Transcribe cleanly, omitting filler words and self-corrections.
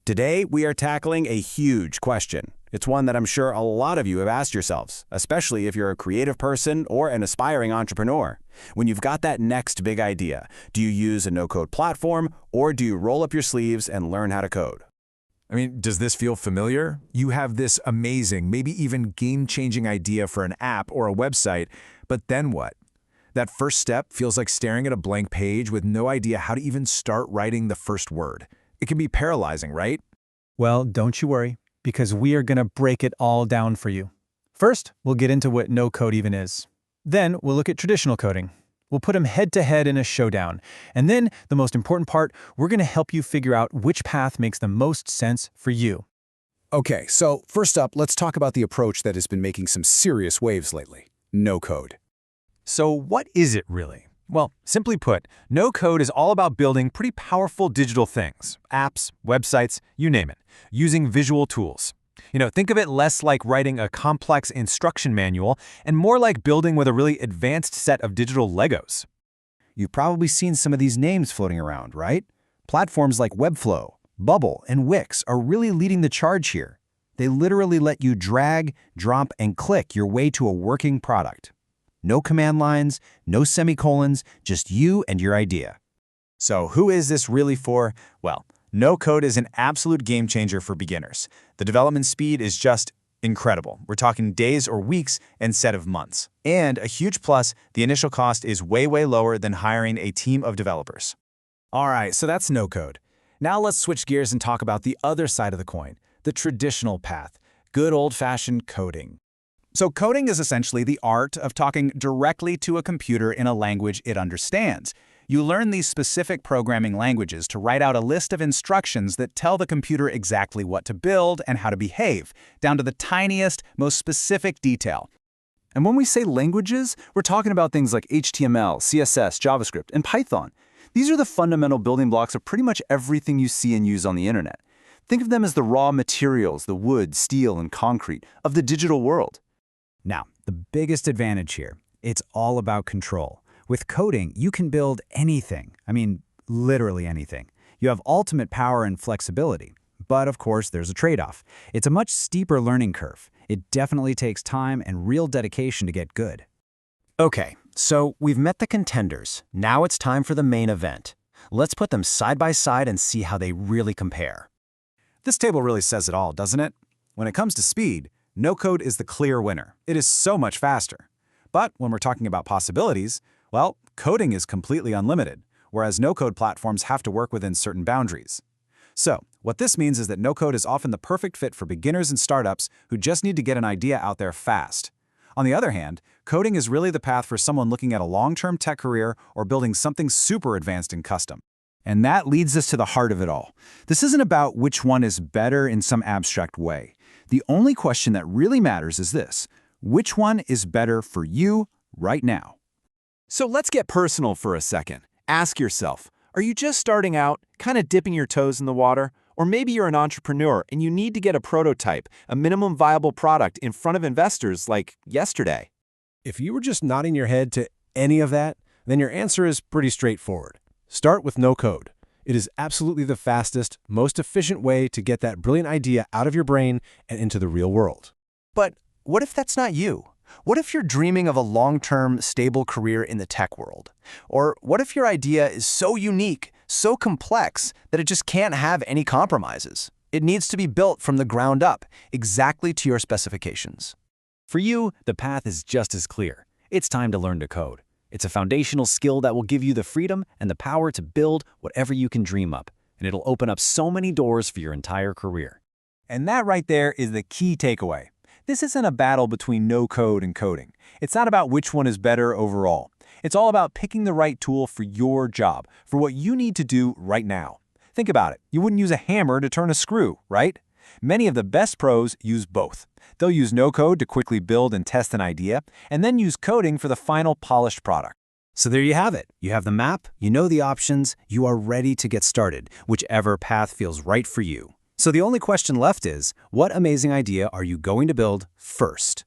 Today, we are tackling a huge question. It's one that I'm sure a lot of you have asked yourselves, especially if you're a creative person or an aspiring entrepreneur. When you've got that next big idea, do you use a no-code platform or do you roll up your sleeves and learn how to code? I mean, does this feel familiar? You have this amazing, maybe even game-changing idea for an app or a website, but then what? That first step feels like staring at a blank page with no idea how to even start writing the first word. It can be paralyzing, right? Well, don't you worry, because we are going to break it all down for you. First, we'll get into what no-code even is. Then, we'll look at traditional coding. We'll put them head-to-head in a showdown. And then, the most important part, we're going to help you figure out which path makes the most sense for you. Okay, so first up, let's talk about the approach that has been making some serious waves lately. No-code. So what is it really? Well, simply put, no-code is all about building pretty powerful digital things, apps, websites, you name it, using visual tools. Think of it less like writing a complex instruction manual and more like building with a really advanced set of digital Legos. You've probably seen some of these names floating around, right? Platforms like Webflow, Bubble, and Wix are really leading the charge here. They literally let you drag, drop, and click your way to a working product. No command lines, no semicolons, just you and your idea. So who is this really for? Well, no-code is an absolute game changer for beginners. The development speed is just incredible. We're talking days or weeks instead of months. And a huge plus, the initial cost is way lower than hiring a team of developers. All right, so that's no-code. Now let's switch gears and talk about the other side of the coin, the traditional path, good old-fashioned coding. So coding is essentially the art of talking directly to a computer in a language it understands. You learn these specific programming languages to write out a list of instructions that tell the computer exactly what to build and how to behave, down to the tiniest, most specific detail. And when we say languages, we're talking about things like HTML, CSS, JavaScript, and Python. These are the fundamental building blocks of pretty much everything you see and use on the internet. Think of them as the raw materials, the wood, steel, and concrete of the digital world. Now, the biggest advantage here, it's all about control. With coding, you can build anything. I mean, literally anything. You have ultimate power and flexibility. But of course, there's a trade-off. It's a much steeper learning curve. It definitely takes time and real dedication to get good. Okay, so we've met the contenders. Now it's time for the main event. Let's put them side by side and see how they really compare. This table really says it all, doesn't it? When it comes to speed, no-code is the clear winner. It is so much faster. But when we're talking about possibilities, well, coding is completely unlimited, whereas no-code platforms have to work within certain boundaries. So, what this means is that no-code is often the perfect fit for beginners and startups who just need to get an idea out there fast. On the other hand, coding is really the path for someone looking at a long-term tech career or building something super advanced and custom. And that leads us to the heart of it all. This isn't about which one is better in some abstract way. The only question that really matters is this: which one is better for you right now? So let's get personal for a second. Ask yourself, are you just starting out, kind of dipping your toes in the water? Or maybe you're an entrepreneur and you need to get a prototype, a minimum viable product in front of investors like yesterday. If you were just nodding your head to any of that, then your answer is pretty straightforward. Start with no code. It is absolutely the fastest, most efficient way to get that brilliant idea out of your brain and into the real world. But what if that's not you? What if you're dreaming of a long-term, stable career in the tech world? Or what if your idea is so unique, so complex, that it just can't have any compromises? It needs to be built from the ground up, exactly to your specifications. For you, the path is just as clear. It's time to learn to code. It's a foundational skill that will give you the freedom and the power to build whatever you can dream up, and it'll open up so many doors for your entire career. And that right there is the key takeaway. This isn't a battle between no-code and coding. It's not about which one is better overall. It's all about picking the right tool for your job, for what you need to do right now. Think about it. You wouldn't use a hammer to turn a screw, right? Many of the best pros use both. They'll use no-code to quickly build and test an idea, and then use coding for the final polished product. So there you have it. You have the map, you know the options, you are ready to get started, whichever path feels right for you. So the only question left is, what amazing idea are you going to build first?